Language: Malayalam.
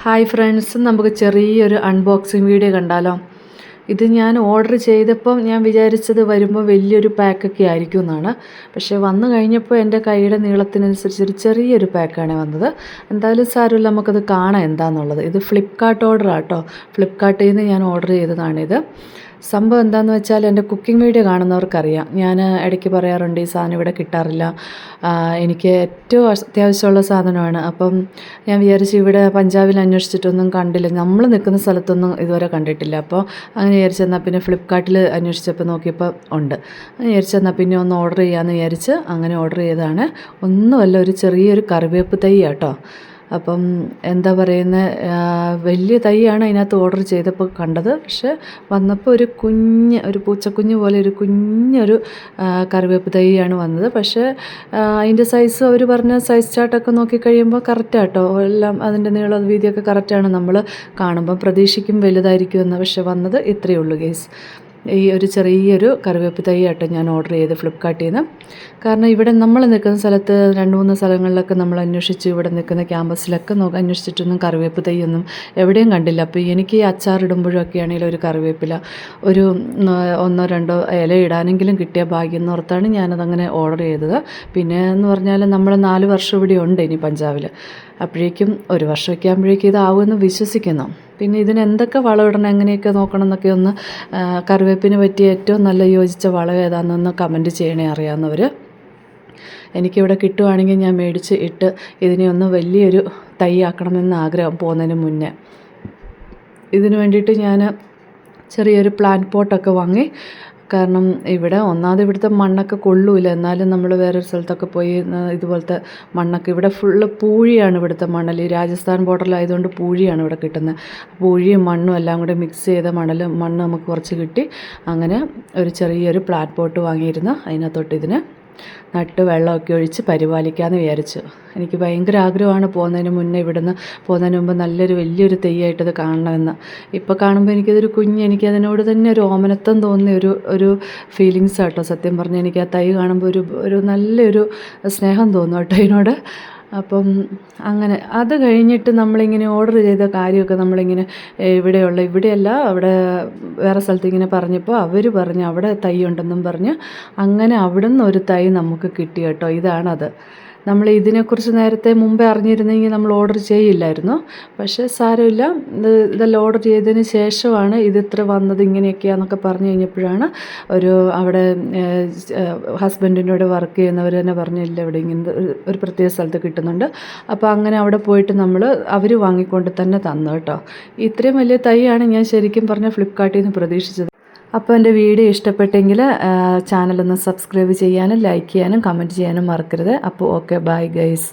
ഹായ് ഫ്രണ്ട്സ്, നമുക്ക് ചെറിയൊരു അൺബോക്സിങ് വീഡിയോ കണ്ടാലോ? ഇത് ഞാൻ ഓർഡർ ചെയ്തപ്പം ഞാൻ വിചാരിച്ചത് വരുമ്പോൾ വലിയൊരു പാക്കൊക്കെ ആയിരിക്കും എന്നാണ്. പക്ഷേ വന്നു കഴിഞ്ഞപ്പോൾ എൻ്റെ കൈയുടെ നീളത്തിനനുസരിച്ച് ഒരു ചെറിയൊരു പാക്കാണ് വന്നത്. എന്തായാലും സാരമില്ല, നമുക്കത് കാണാം എന്താണെന്നുള്ളത്. ഇത് ഫ്ലിപ്കാർട്ട് ഓർഡറാട്ടോ. ഫ്ലിപ്കാർട്ടിൽ നിന്ന് ഞാൻ ഓർഡർ ചെയ്തതാണിത്. സംഭവം എന്താണെന്ന് വെച്ചാൽ, എൻ്റെ കുക്കിംഗ് വീഡിയോ കാണുന്നവർക്കറിയാം, ഞാൻ ഇടയ്ക്ക് പറയാറുണ്ട് ഈ സാധനം ഇവിടെ കിട്ടാറില്ല, എനിക്ക് ഏറ്റവും അത്യാവശ്യമുള്ള സാധനമാണ്. അപ്പം ഞാൻ വിചാരിച്ചു ഇവിടെ പഞ്ചാബിൽ അന്വേഷിച്ചിട്ടൊന്നും കണ്ടില്ല, നമ്മൾ നിൽക്കുന്ന സ്ഥലത്തൊന്നും ഇതുവരെ കണ്ടിട്ടില്ല. അപ്പോൾ അങ്ങനെ വിചാരിച്ചെന്നാൽ പിന്നെ ഫ്ലിപ്കാർട്ടിൽ അന്വേഷിച്ചപ്പോൾ നോക്കിയപ്പോൾ ഉണ്ട്. അങ്ങനെ വിചാരിച്ചെന്നാൽ പിന്നെ ഒന്ന് ഓർഡർ ചെയ്യാമെന്ന് വിചാരിച്ച് അങ്ങനെ ഓർഡർ ചെയ്തതാണ്. ഒന്നുമല്ല, ഒരു ചെറിയൊരു കറിവേപ്പ് തൈ കേട്ടോ. അപ്പം എന്താ പറയുന്നത്, വലിയ തൈയാണ് അതിനകത്ത് ഓർഡർ ചെയ്തപ്പോൾ കണ്ടത്. പക്ഷെ വന്നപ്പോൾ ഒരു പൂച്ചക്കുഞ്ഞ് പോലെ ഒരു കുഞ്ഞൊരു കറിവേപ്പ് തൈയാണ് വന്നത്. പക്ഷേ അതിൻ്റെ സൈസ് അവർ പറഞ്ഞ സൈസ് ചാർട്ടൊക്കെ നോക്കിക്കഴിയുമ്പോൾ കറക്റ്റാട്ടോ, എല്ലാം അതിൻ്റെ നീള വീതിയൊക്കെ കറക്റ്റാണ്. നമ്മൾ കാണുമ്പോൾ പ്രതീക്ഷിക്കും വലുതായിരിക്കുമെന്ന്. പക്ഷെ വന്നത് ഇത്രയേ ഉള്ളൂ ഗൈസ്. ഈ ഒരു ചെറിയൊരു കറിവേപ്പ് തൈ ആട്ടോ ഞാൻ ഓർഡർ ചെയ്ത് ഫ്ലിപ്കാർട്ടിൽ നിന്ന്. കാരണം ഇവിടെ നമ്മൾ നിൽക്കുന്ന സ്ഥലത്ത് 2-3 സ്ഥലങ്ങളിലൊക്കെ നമ്മൾ അന്വേഷിച്ച്, ഇവിടെ നിൽക്കുന്ന ക്യാമ്പസിലൊക്കെ അന്വേഷിച്ചിട്ടൊന്നും കറിവേപ്പ് തൈയൊന്നും എവിടെയും കണ്ടില്ല. അപ്പോൾ എനിക്ക് ഈ അച്ചാറിടുമ്പോഴൊക്കെ ആണെങ്കിലും ഒരു കറിവേപ്പില ഒരു 1-2 ഇല ഇടാനെങ്കിലും കിട്ടിയ ഭാഗ്യം എന്നോർത്താണ് ഞാനതങ്ങനെ ഓർഡർ ചെയ്തത്. പിന്നെ എന്ന് പറഞ്ഞാൽ നമ്മൾ 4 വർഷം ഇവിടെ ഉണ്ട് ഇനി പഞ്ചാബിൽ. അപ്പോഴേക്കും 1 വർഷമൊക്കെ ആകുമ്പോഴേക്കും ഇതാവുമെന്ന് വിശ്വസിക്കുന്നു. പിന്നെ ഇതിന് എന്തൊക്കെ വളമിടണം, എങ്ങനെയൊക്കെ നോക്കണം എന്നൊക്കെ ഒന്ന്, കറിവേപ്പിന് പറ്റിയ ഏറ്റവും നല്ല യോജിച്ച വളം ഏതാണെന്നൊന്ന് കമൻറ്റ് ചെയ്യണേ അറിയാവുന്നവർ. എനിക്കിവിടെ കിട്ടുവാണെങ്കിൽ ഞാൻ മേടിച്ച് ഇട്ട് ഇതിനെ ഒന്ന് വലിയൊരു തൈ ആക്കണമെന്ന് ആഗ്രഹം പോകുന്നതിന് മുന്നേ. ഇതിന് വേണ്ടിയിട്ട് ഞാൻ ചെറിയൊരു പ്ലാന്റ് പോട്ടൊക്കെ വാങ്ങി. കാരണം ഇവിടുത്തെ മണ്ണൊക്കെ കൊള്ളൂല. എന്നാലും നമ്മൾ വേറൊരു സ്ഥലത്തൊക്കെ പോയി ഇതുപോലത്തെ മണ്ണൊക്കെ, ഇവിടെ ഫുള്ള് പൂഴിയാണ് ഇവിടുത്തെ മണ്ണൽ. ഈ രാജസ്ഥാൻ ബോർഡറിലായതുകൊണ്ട് പൂഴിയാണ് ഇവിടെ കിട്ടുന്നത്. പൂഴിയും മണ്ണും എല്ലാം കൂടെ മിക്സ് ചെയ്ത മണ്ണ് നമുക്ക് കുറച്ച് കിട്ടി. അങ്ങനെ ഒരു ചെറിയൊരു പ്ലാന്റ് പോട്ട് വാങ്ങിയിരുന്നു. അതിനകത്തോട്ട് ഇതിന് നട്ട് വെള്ളമൊക്കെ ഒഴിച്ച് പരിപാലിക്കാമെന്ന് വിചാരിച്ചു. എനിക്ക് ഭയങ്കര ആഗ്രഹമാണ് പോകുന്നതിന് മുന്നേ, പോകുന്നതിന് മുമ്പ് നല്ലൊരു വലിയൊരു തെയ്യായിട്ടത് കാണണമെന്ന്. ഇപ്പോൾ കാണുമ്പോൾ എനിക്കതിനോട് തന്നെ ഒരു ഓമനത്വം തോന്നിയ ഒരു ഫീലിങ്സ് ആട്ടോ. സത്യം പറഞ്ഞാൽ എനിക്ക് ആ തൈ കാണുമ്പോൾ ഒരു നല്ലൊരു സ്നേഹം തോന്നും കേട്ടോ അതിനോട്. അപ്പം അങ്ങനെ അത് കഴിഞ്ഞിട്ട് നമ്മളിങ്ങനെ ഓർഡർ ചെയ്ത കാര്യമൊക്കെ നമ്മളിങ്ങനെ ഇവിടെയല്ല അവിടെ വേറെ സ്ഥലത്ത് ഇങ്ങനെ പറഞ്ഞപ്പോൾ അവർ പറഞ്ഞു അവിടെ തൈ ഉണ്ടെന്നും പറഞ്ഞ് അങ്ങനെ അവിടെ നിന്ന് ഒരു തൈ നമുക്ക് കിട്ടി കേട്ടോ. ഇതാണത്. നമ്മൾ ഇതിനെക്കുറിച്ച് നേരത്തെ മുമ്പേ അറിഞ്ഞിരുന്നെങ്കിൽ നമ്മൾ ഓർഡർ ചെയ്യില്ലായിരുന്നു. പക്ഷേ സാരമില്ല, ഇതെല്ലാം ഓർഡർ ചെയ്തതിന് ശേഷമാണ് ഇതിത്ര വന്നത് ഇങ്ങനെയൊക്കെയാണെന്നൊക്കെ പറഞ്ഞു കഴിഞ്ഞപ്പോഴാണ് അവിടെ ഹസ്ബൻഡിനോട് വർക്ക് ചെയ്യുന്നവർ തന്നെ പറഞ്ഞില്ല, ഇവിടെ ഇങ്ങനെ ഒരു പ്രത്യേക സ്ഥലത്ത് കിട്ടുന്നുണ്ട്. അപ്പോൾ അങ്ങനെ അവിടെ പോയിട്ട് അവർ വാങ്ങിക്കൊണ്ട് തന്നെ തന്നു കേട്ടോ. ഇത്രയും വലിയ തൈയാണ് ഞാൻ ശരിക്കും പറഞ്ഞാൽ ഫ്ലിപ്കാർട്ടിൽ നിന്ന് പ്രതീക്ഷിച്ചത്. അപ്പോൾ എൻ്റെ വീഡിയോ ഇഷ്ടപ്പെട്ടെങ്കിൽ ചാനലൊന്ന് സബ്സ്ക്രൈബ് ചെയ്യാനും ലൈക്ക് ചെയ്യാനും കമൻറ്റ് ചെയ്യാനും മറക്കരുത്. അപ്പോൾ ഓക്കെ, ബൈ ഗൈസ്.